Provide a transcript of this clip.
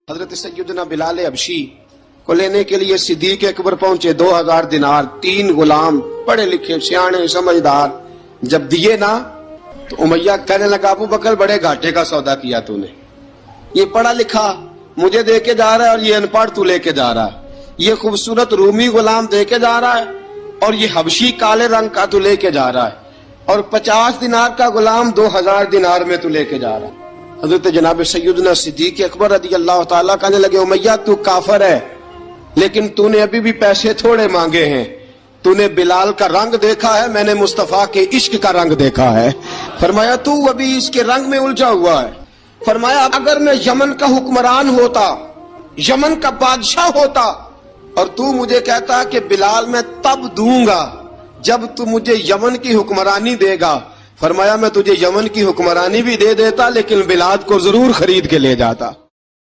हजरत सैयदना बिलाल हबशी को लेने के लिए सिद्दीक अकबर पहुंचे। 2000 दिनार, 3 गुलाम, पढ़े लिखे सियाने समझदार जब दिए ना तो उमैया कहने लगा, अबू बकर बड़े घाटे का सौदा किया तूने। ये पढ़ा लिखा मुझे दे के जा रहा है और ये अनपढ़ तू लेके जा रहा है। ये खूबसूरत रूमी गुलाम दे के जा रहा है और ये हबशी काले रंग का तू लेके जा रहा है, और 50 दिनार का गुलाम 2000 दिनार में तू लेके जा रहा है। हजरत जनाब सैयदना सिद्दीक अकबर रज़ी अल्लाह ताला कहने लगे, उमैया तू काफर है, लेकिन तूने अभी भी पैसे थोड़े मांगे हैं। तूने बिलाल का रंग देखा है, मैंने मुस्तफा के इश्क का रंग देखा है। फरमाया तू अभी इसके रंग में उलझा हुआ है। फरमाया अगर मैं यमन का हुक्मरान होता, यमन का बादशाह होता, और तू मुझे कहता कि बिलाल मैं तब दूंगा जब तू मुझे यमन की हुक्मरानी देगा। फरमाया मैं तुझे यमन की हुक्मरानी भी दे देता, लेकिन बिलाल को जरूर खरीद के ले जाता।